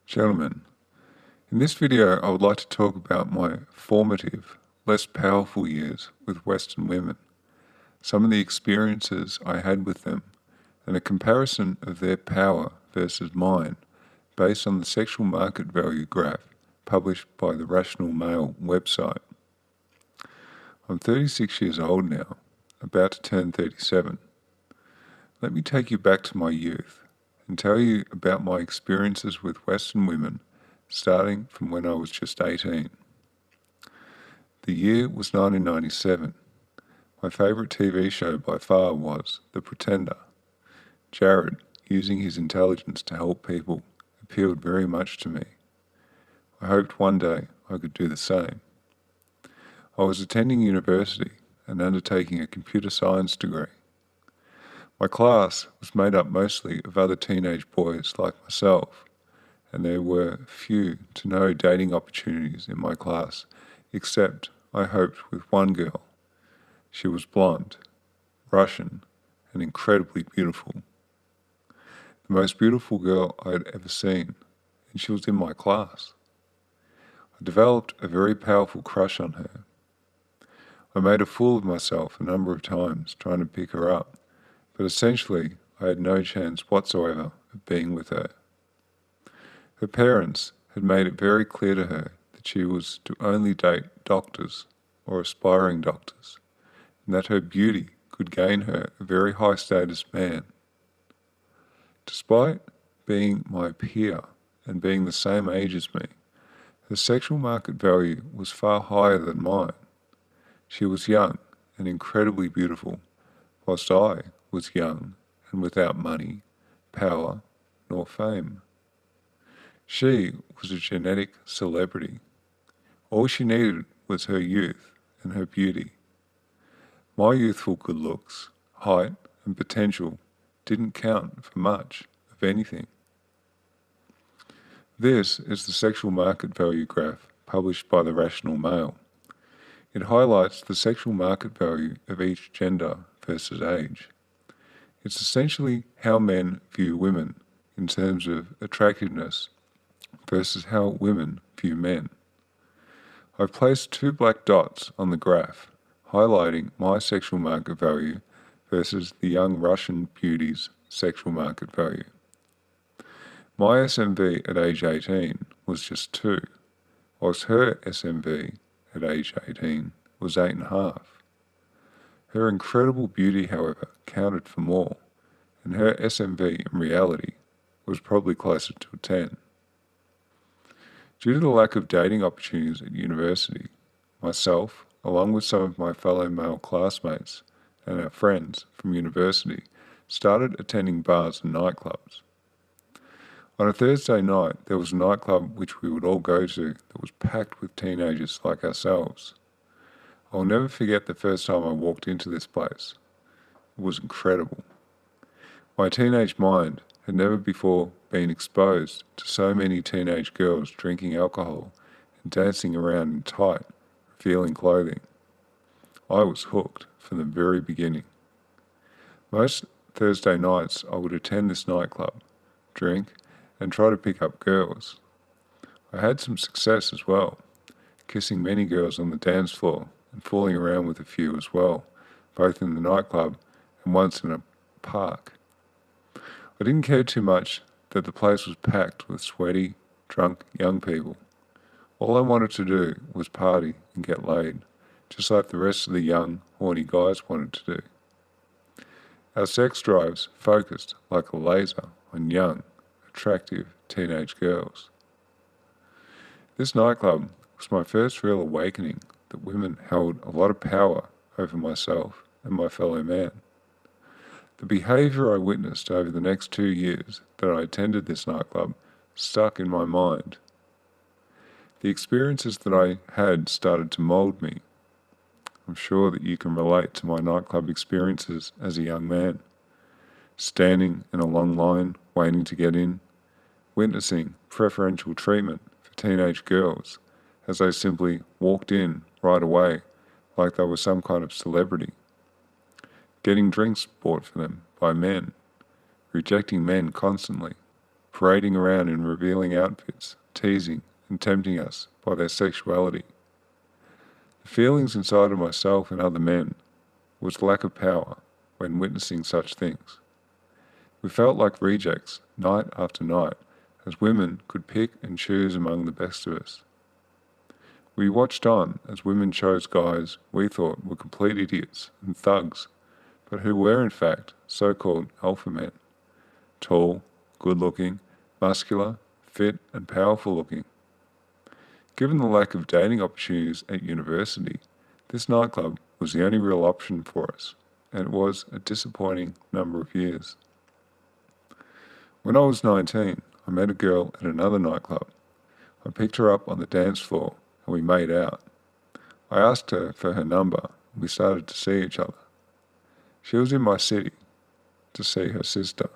Gentlemen, in this video I would like to talk about my formative, less powerful years with Western women, some of the experiences I had with them, and a comparison of their power versus mine based on the sexual market value graph published by the Rational Male website. I'm 36 years old now, about to turn 37. Let me take you back to my youth and tell you about my experiences with Western women starting from when I was just 18. The year was 1997. My favourite TV show by far was The Pretender. Jarod, using his intelligence to help people, appealed very much to me. I hoped one day I could do the same. I was attending university and undertaking a computer science degree. My class was made up mostly of other teenage boys like myself, and there were few to no dating opportunities in my class, except, I hoped, with one girl. She was blonde, Russian, and incredibly beautiful. The most beautiful girl I had ever seen, and she was in my class. I developed a very powerful crush on her. I made a fool of myself a number of times trying to pick her up, but essentially I had no chance whatsoever of being with her. Her parents had made it very clear to her that she was to only date doctors or aspiring doctors, and that her beauty could gain her a very high status man. Despite being my peer and being the same age as me, her sexual market value was far higher than mine. She was young and incredibly beautiful, whilst I was young and without money, power, nor fame. She was a genetic celebrity. All she needed was her youth and her beauty. My youthful good looks, height, and potential didn't count for much of anything. This is the sexual market value graph published by the Rational Male. It highlights the sexual market value of each gender versus age. It's essentially how men view women in terms of attractiveness versus how women view men. I've placed two black dots on the graph, highlighting my sexual market value versus the young Russian beauty's sexual market value. My SMV at age 18 was just 2, whilst her SMV at age 18 was 8.5. Her incredible beauty, however, counted for more, and her SMV in reality was probably closer to a 10. Due to the lack of dating opportunities at university, myself, along with some of my fellow male classmates and our friends from university, started attending bars and nightclubs. On a Thursday night, there was a nightclub which we would all go to that was packed with teenagers like ourselves. I'll never forget the first time I walked into this place. It was incredible. My teenage mind had never before been exposed to so many teenage girls drinking alcohol and dancing around in tight, revealing clothing. I was hooked from the very beginning. Most Thursday nights I would attend this nightclub, drink, and try to pick up girls. I had some success as well, kissing many girls on the dance floor and fooling around with a few as well, both in the nightclub and once in a park. I didn't care too much that the place was packed with sweaty, drunk young people. All I wanted to do was party and get laid, just like the rest of the young, horny guys wanted to do. Our sex drives focused like a laser on young, attractive teenage girls. This nightclub was my first real awakening that women held a lot of power over myself and my fellow man. The behaviour I witnessed over the next 2 years that I attended this nightclub stuck in my mind. The experiences that I had started to mould me. I'm sure that you can relate to my nightclub experiences as a young man. Standing in a long line, waiting to get in, witnessing preferential treatment for teenage girls as they simply walked in right away like they were some kind of celebrity, getting drinks bought for them by men, rejecting men constantly, parading around in revealing outfits, teasing and tempting us by their sexuality. The feelings inside of myself and other men was lack of power when witnessing such things. We felt like rejects night after night, as women could pick and choose among the best of us. We watched on as women chose guys we thought were complete idiots and thugs, but who were in fact so-called alpha men. Tall, good-looking, muscular, fit and powerful looking. Given the lack of dating opportunities at university, this nightclub was the only real option for us, and it was a disappointing number of years. When I was 19, I met a girl at another nightclub. I picked her up on the dance floor and we made out. I asked her for her number and we started to see each other. She was in my city to see her sister.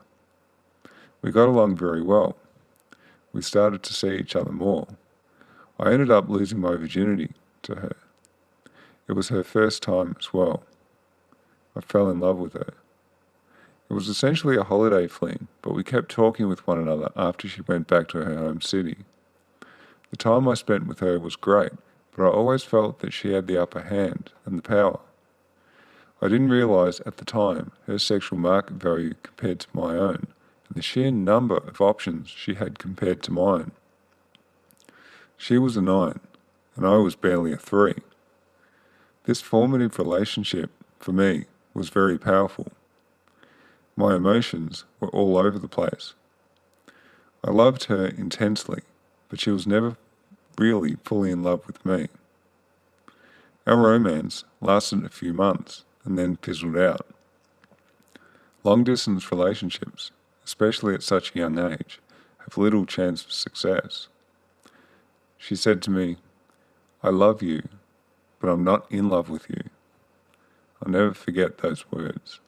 We got along very well. We started to see each other more. I ended up losing my virginity to her. It was her first time as well. I fell in love with her. It was essentially a holiday fling, but we kept talking with one another after she went back to her home city. The time I spent with her was great, but I always felt that she had the upper hand and the power. I didn't realise at the time her sexual market value compared to my own, and the sheer number of options she had compared to mine. She was a 9, and I was barely a 3. This formative relationship, for me, was very powerful. My emotions were all over the place. I loved her intensely, but she was never really fully in love with me. Our romance lasted a few months and then fizzled out. Long-distance relationships, especially at such a young age, have little chance of success. She said to me, "I love you, but I'm not in love with you." I'll never forget those words.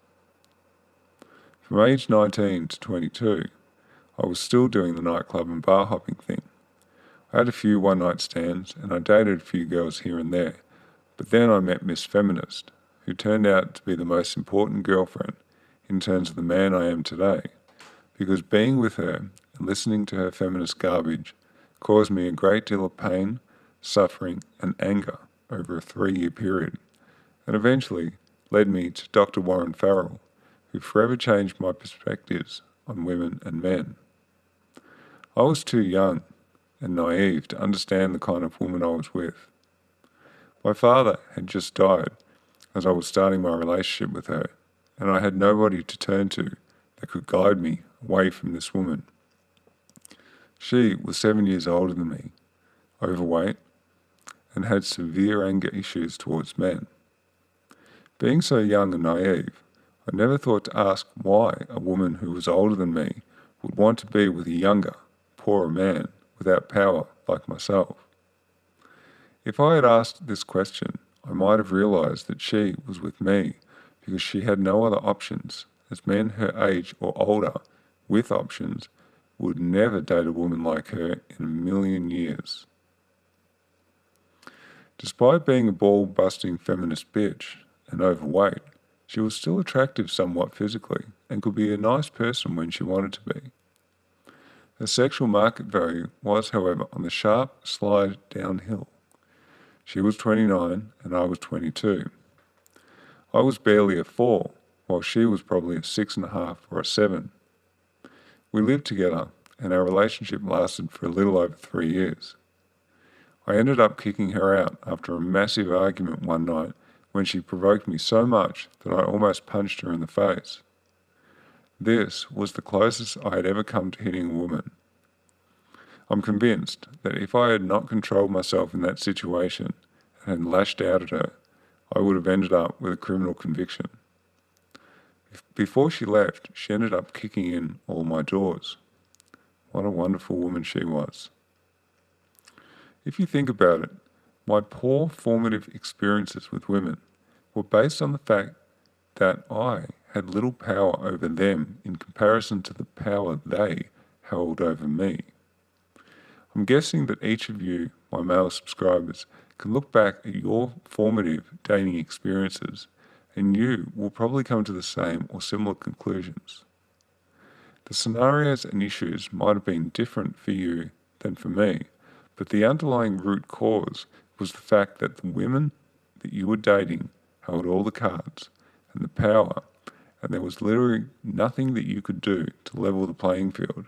From age 19 to 22, I was still doing the nightclub and bar hopping thing. I had a few one-night stands and I dated a few girls here and there, but then I met Miss Feminist, who turned out to be the most important girlfriend in terms of the man I am today, because being with her and listening to her feminist garbage caused me a great deal of pain, suffering and anger over a 3-year period, and eventually led me to Dr. Warren Farrell, who forever changed my perspectives on women and men. I was too young and naive to understand the kind of woman I was with. My father had just died as I was starting my relationship with her, and I had nobody to turn to that could guide me away from this woman. She was 7 years older than me, overweight, and had severe anger issues towards men. Being so young and naive, I never thought to ask why a woman who was older than me would want to be with a younger, poorer man without power like myself. If I had asked this question, I might have realised that she was with me because she had no other options, as men her age or older with options would never date a woman like her in a million years. Despite being a ball-busting feminist bitch and overweight, she was still attractive somewhat physically and could be a nice person when she wanted to be. Her sexual market value was, however, on the sharp slide downhill. She was 29 and I was 22. I was barely a 4, while she was probably a 6.5 or a 7. We lived together and our relationship lasted for a little over 3 years. I ended up kicking her out after a massive argument one night when she provoked me so much that I almost punched her in the face. This was the closest I had ever come to hitting a woman. I'm convinced that if I had not controlled myself in that situation and had lashed out at her, I would have ended up with a criminal conviction. Before she left, she ended up kicking in all my doors. What a wonderful woman she was. If you think about it, my poor formative experiences with women were based on the fact that I had little power over them in comparison to the power they held over me. I'm guessing that each of you, my male subscribers, can look back at your formative dating experiences and you will probably come to the same or similar conclusions. The scenarios and issues might have been different for you than for me, but the underlying root cause was the fact that the women that you were dating held all the cards and the power, and there was literally nothing that you could do to level the playing field,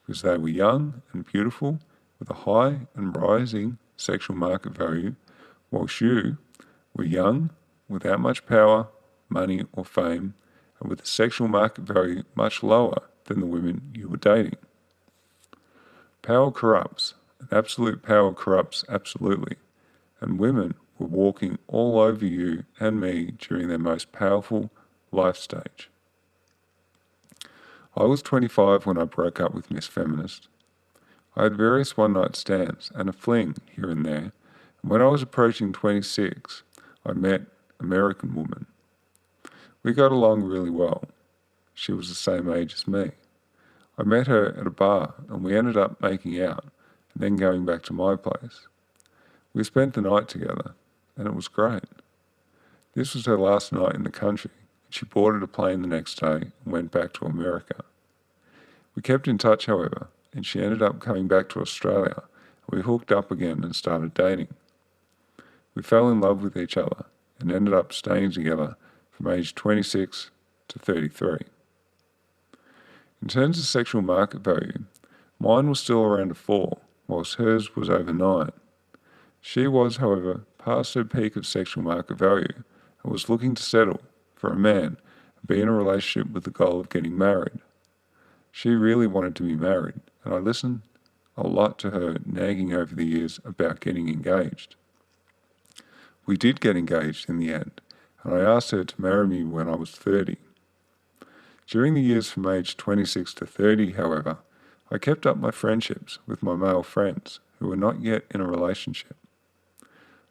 because they were young and beautiful with a high and rising sexual market value, whilst you were young, without much power, money or fame, and with a sexual market value much lower than the women you were dating. Power corrupts, and absolute power corrupts absolutely, and women were walking all over you and me during their most powerful life stage. I was 25 when I broke up with Miss Feminist. I had various one-night stands and a fling here and there, and when I was approaching 26, I met an American woman. We got along really well. She was the same age as me. I met her at a bar and we ended up making out and then going back to my place. We spent the night together and it was great. This was her last night in the country and she boarded a plane the next day and went back to America. We kept in touch, however, and she ended up coming back to Australia and we hooked up again and started dating. We fell in love with each other and ended up staying together from age 26 to 33. In terms of sexual market value, mine was still around a 4, whilst hers was over 9. She was, however, past her peak of sexual market value and was looking to settle for a man and be in a relationship with the goal of getting married. She really wanted to be married, and I listened a lot to her nagging over the years about getting engaged. We did get engaged in the end, and I asked her to marry me when I was 30. During the years from age 26 to 30, however, I kept up my friendships with my male friends who were not yet in a relationship.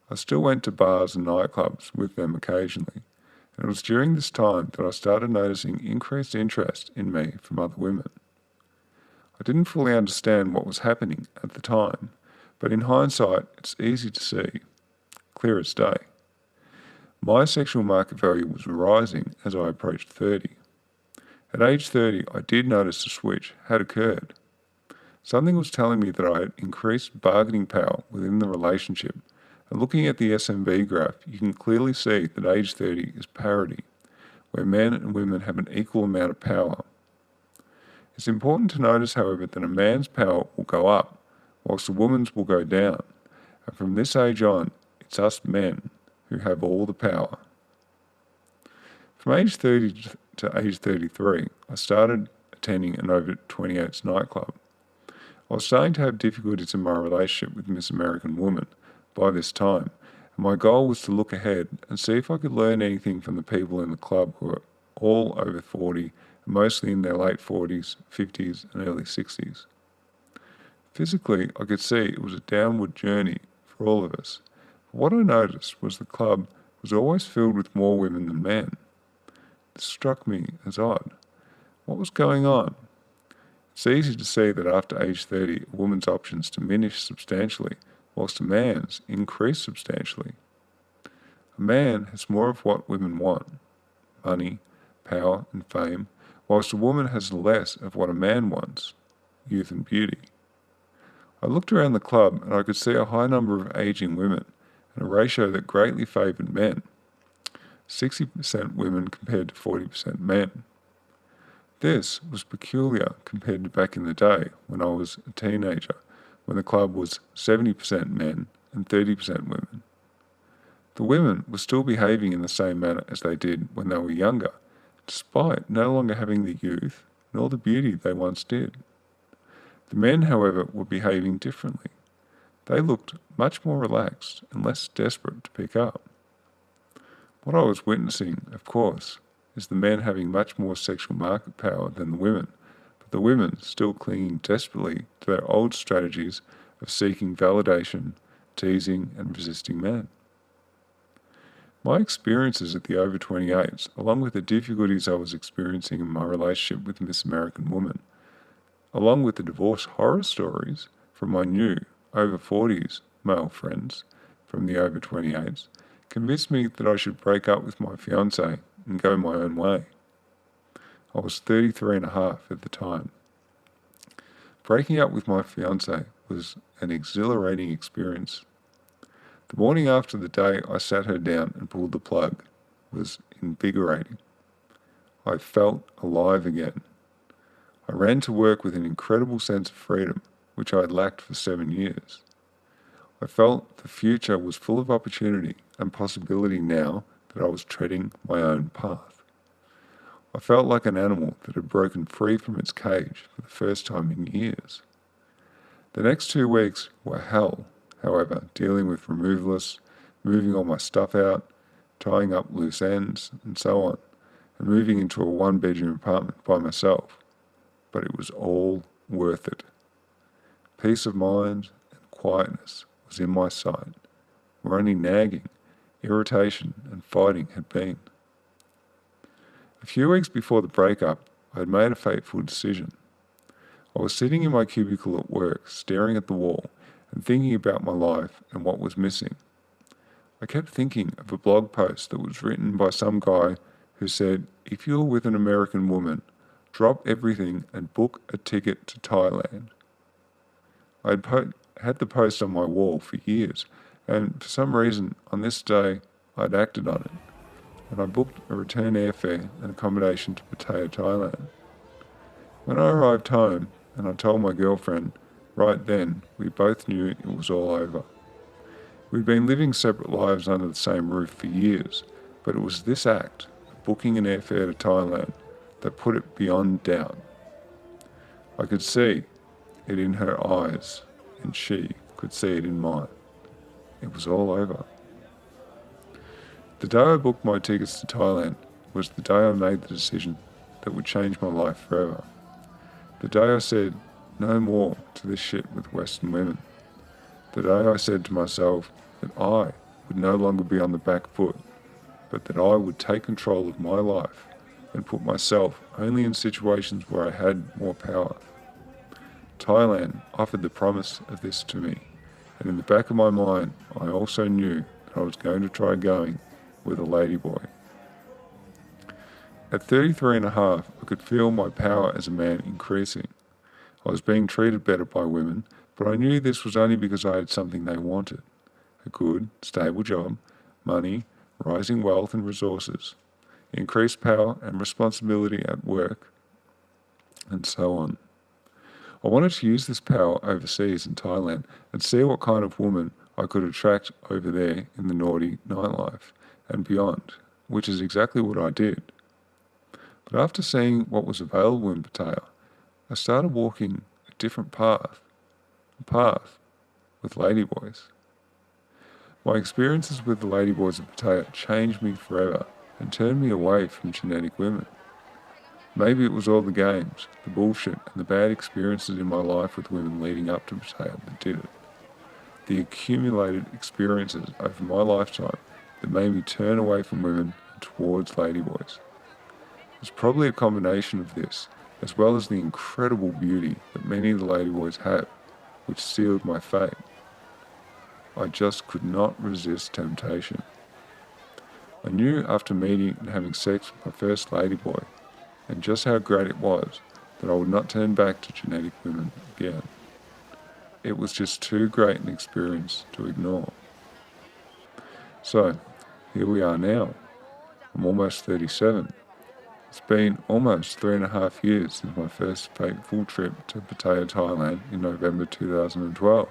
I still went to bars and nightclubs with them occasionally, and it was during this time that I started noticing increased interest in me from other women. I didn't fully understand what was happening at the time, but in hindsight, it's easy to see, clear as day. My sexual market value was rising as I approached 30. At age 30, I did notice a switch had occurred. Something was telling me that I had increased bargaining power within the relationship, and looking at the SMB graph, you can clearly see that age 30 is parity, where men and women have an equal amount of power. It's important to notice, however, that a man's power will go up, whilst a woman's will go down, and from this age on, it's us men who have all the power. From age 30 to age 33, I started attending an over 28s nightclub. I was starting to have difficulties in my relationship with Miss American Woman by this time, and my goal was to look ahead and see if I could learn anything from the people in the club who were all over 40, and mostly in their late 40s, 50s, and early 60s. Physically, I could see it was a downward journey for all of us. But what I noticed was the club was always filled with more women than men. This struck me as odd. What was going on? It's easy to see that after age 30, a woman's options diminish substantially, whilst a man's increase substantially. A man has more of what women want: money, power, and fame, whilst a woman has less of what a man wants: youth and beauty. I looked around the club and I could see a high number of aging women and a ratio that greatly favoured men. 60% women compared to 40% men. This was peculiar compared to back in the day when I was a teenager, when the club was 70% men and 30% women. The women were still behaving in the same manner as they did when they were younger, despite no longer having the youth nor the beauty they once did. The men, however, were behaving differently. They looked much more relaxed and less desperate to pick up. What I was witnessing, of course, is the men having much more sexual market power than the women, but the women still clinging desperately to their old strategies of seeking validation, teasing, and resisting men. My experiences at the over 28s, along with the difficulties I was experiencing in my relationship with Miss American Woman, along with the divorce horror stories from my new over 40s male friends from the over 28s, convinced me that I should break up with my fiancée and go my own way. I was 33 and a half at the time. Breaking up with my fiancée was an exhilarating experience. The morning after the day I sat her down and pulled the plug was invigorating. I felt alive again. I ran to work with an incredible sense of freedom, which I had lacked for 7 years. I felt the future was full of opportunity and possibility now that I was treading my own path. I felt like an animal that had broken free from its cage for the first time in years. The next 2 weeks were hell, however, dealing with removalists, moving all my stuff out, tying up loose ends, and so on, and moving into a 1-bedroom apartment by myself. But it was all worth it. Peace of mind and quietness was in my sight, where only nagging, irritation, and fighting had been. A few weeks before the breakup, I had made a fateful decision. I was sitting in my cubicle at work, staring at the wall and thinking about my life and what was missing. I kept thinking of a blog post that was written by some guy who said, if you're with an American woman, drop everything and book a ticket to Thailand. I had the post on my wall for years, and for some reason on this day I'd acted on it, and I booked a return airfare and accommodation to Pattaya, Thailand. When I arrived home and I told my girlfriend, right then we both knew it was all over. We'd been living separate lives under the same roof for years, but it was this act, booking an airfare to Thailand, that put it beyond doubt. I could see it in her eyes, and she could see it in mine. It was all over. The day I booked my tickets to Thailand was the day I made the decision that would change my life forever. The day I said no more to this shit with Western women. The day I said to myself that I would no longer be on the back foot, but that I would take control of my life and put myself only in situations where I had more power. Thailand offered the promise of this to me, and in the back of my mind I also knew that I was going to try going with a ladyboy. At 33 and a half, I could feel my power as a man increasing. I was being treated better by women, but I knew this was only because I had something they wanted. A good, stable job, money, rising wealth and resources, increased power and responsibility at work, and so on. I wanted to use this power overseas in Thailand and see what kind of woman I could attract over there in the naughty nightlife and beyond, which is exactly what I did. But after seeing what was available in Pattaya, I started walking a different path, a path with Ladyboys. My experiences with the Ladyboys of Pattaya changed me forever and turned me away from genetic women. Maybe it was all the games, the bullshit, and the bad experiences in my life with women leading up to Pattaya that did it. The accumulated experiences over my lifetime that made me turn away from women and towards ladyboys. It's probably a combination of this, as well as the incredible beauty that many of the ladyboys have, which sealed my fate. I just could not resist temptation. I knew after meeting and having sex with my first ladyboy, and just how great it was, that I would not turn back to genetic women again. It was just too great an experience to ignore. So, here we are now. I'm almost 37. It's been almost 3.5 years since my first fateful trip to Pattaya, Thailand in November 2012.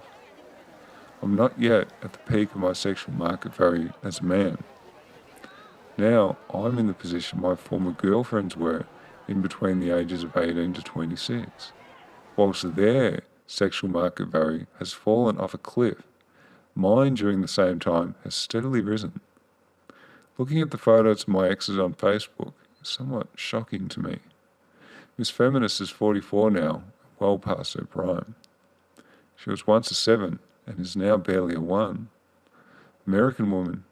I'm not yet at the peak of my sexual market value as a man. Now I'm in the position my former girlfriends were in between the ages of 18 to 26, whilst their sexual market value has fallen off a cliff. Mine during the same time has steadily risen. Looking at the photos of my exes on Facebook is somewhat shocking to me. Miss Feminist is 44 now, well past her prime. She was once a 7 and is now barely a 1. American Woman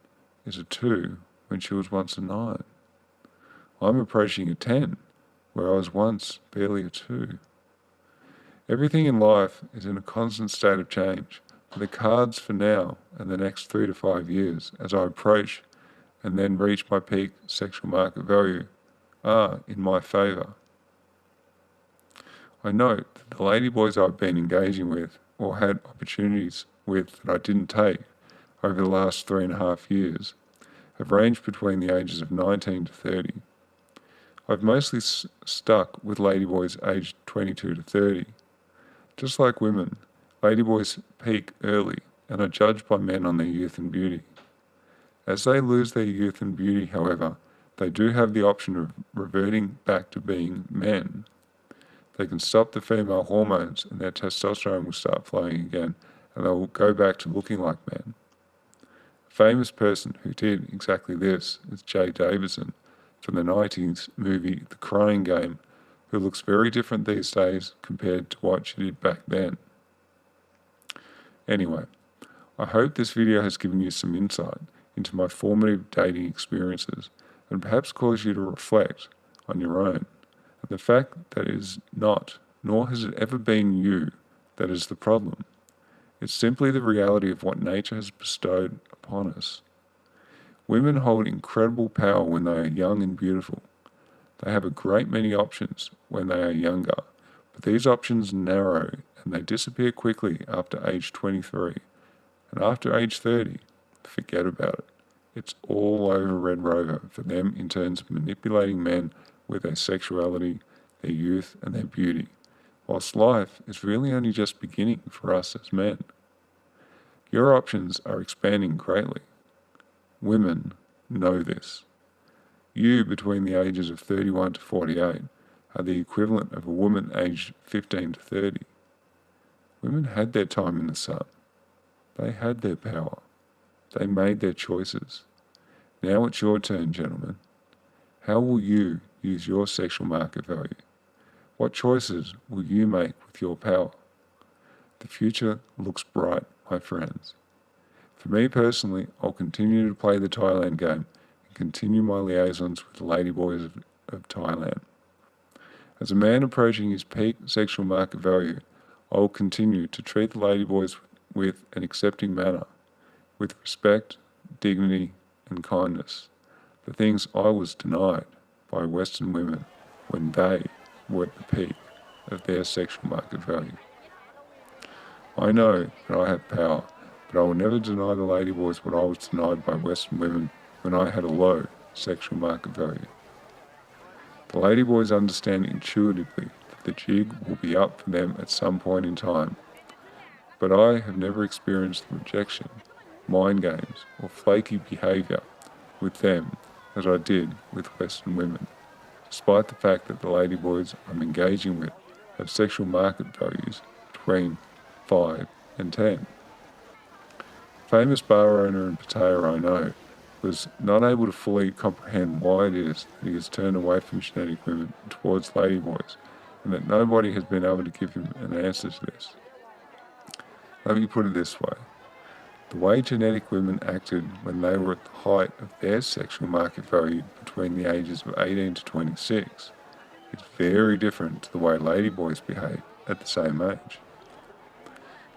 is a 2 when she was once a 9. I'm approaching a 10, where I was once barely a 2. Everything in life is in a constant state of change, but the cards for now and the next 3 to 5 years as I approach and then reach my peak sexual market value are in my favour. I note that the ladyboys I've been engaging with or had opportunities with that I didn't take over the last 3.5 years have ranged between the ages of 19 to 30. I've mostly stuck with ladyboys aged 22 to 30. Just like women, ladyboys peak early and are judged by men on their youth and beauty. As they lose their youth and beauty, however, they do have the option of reverting back to being men. They can stop the female hormones and their testosterone will start flowing again and they will go back to looking like men. A famous person who did exactly this is Jay Davidson from the 90s movie The Crying Game, who looks very different these days compared to what she did back then. Anyway, I hope this video has given you some insight into my formative dating experiences and perhaps caused you to reflect on your own. And the fact that it is not, nor has it ever been you, that is the problem. It's simply the reality of what nature has bestowed upon us. Women hold incredible power when they are young and beautiful. They have a great many options when they are younger, but these options narrow and they disappear quickly after age 23. And after age 30, forget about it. It's all over Red Rover for them in terms of manipulating men with their sexuality, their youth, and their beauty, whilst life is really only just beginning for us as men. Your options are expanding greatly. Women know this. You, between the ages of 31 to 48, are the equivalent of a woman aged 15 to 30. Women had their time in the sun. They had their power. They made their choices. Now it's your turn, gentlemen. How will you use your sexual market value? What choices will you make with your power? The future looks bright, my friends. For me personally, I'll continue to play the Thailand game and continue my liaisons with the Ladyboys of Thailand. As a man approaching his peak sexual market value, I will continue to treat the Ladyboys with an accepting manner, with respect, dignity, and kindness, the things I was denied by Western women when they were at the peak of their sexual market value. I know that I have power, but I will never deny the ladyboys what I was denied by Western women when I had a low sexual market value. The ladyboys understand intuitively that the jig will be up for them at some point in time, but I have never experienced the rejection, mind games, or flaky behaviour with them as I did with Western women, despite the fact that the ladyboys I'm engaging with have sexual market values between 5 and 10. A famous bar owner in Pattaya I know was not able to fully comprehend why it is that he has turned away from genetic women towards ladyboys, and that nobody has been able to give him an answer to this. Let me put it this way. The way genetic women acted when they were at the height of their sexual market value between the ages of 18 to 26 is very different to the way ladyboys behave at the same age.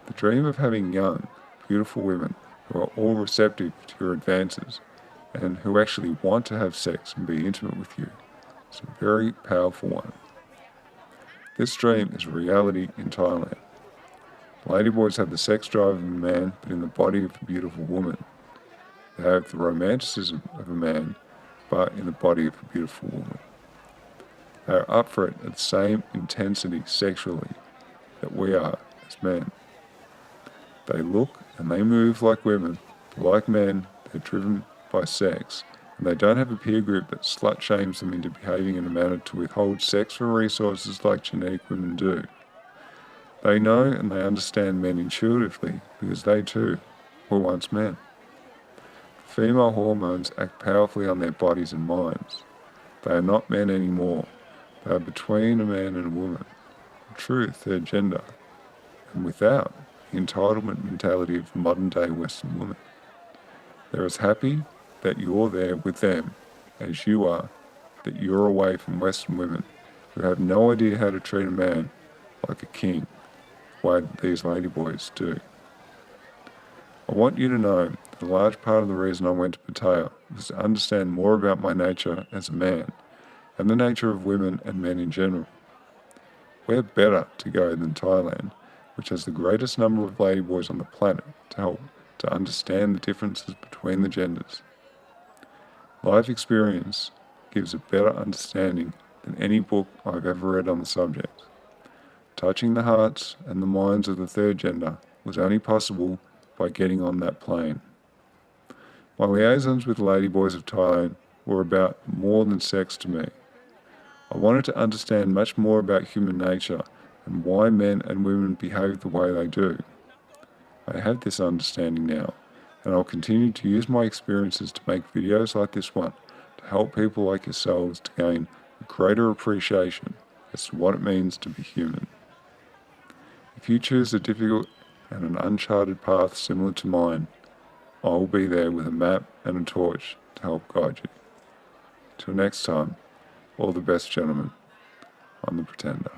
The dream of having young, beautiful women who are all receptive to your advances and who actually want to have sex and be intimate with you is a very powerful one. This dream is a reality in Thailand. Ladyboys have the sex drive of a man, but in the body of a beautiful woman. They have the romanticism of a man, but in the body of a beautiful woman. They are up for it at the same intensity sexually that we are as men. They look and they move like women, but like men, they're driven by sex, and they don't have a peer group that slut shames them into behaving in a manner to withhold sex from resources like genetic women do. They know and they understand men intuitively because they too were once men. Female hormones act powerfully on their bodies and minds. They are not men anymore. They are between a man and a woman, a true third gender, and without the entitlement mentality of the modern day Western woman. They're as happy that you're there with them as you are that you're away from Western women who have no idea how to treat a man like a king, the way that these ladyboys do. I want you to know that a large part of the reason I went to Pattaya was to understand more about my nature as a man and the nature of women and men in general. Where better to go than Thailand, which has the greatest number of ladyboys on the planet, to help to understand the differences between the genders. Life experience gives a better understanding than any book I've ever read on the subject. Touching the hearts and the minds of the third gender was only possible by getting on that plane. My liaisons with Ladyboys of Thailand were about more than sex to me. I wanted to understand much more about human nature and why men and women behave the way they do. I have this understanding now, and I'll continue to use my experiences to make videos like this one to help people like yourselves to gain a greater appreciation as to what it means to be human. If you choose a difficult and an uncharted path similar to mine, I will be there with a map and a torch to help guide you. Till next time, all the best, gentlemen. I'm the Pretender.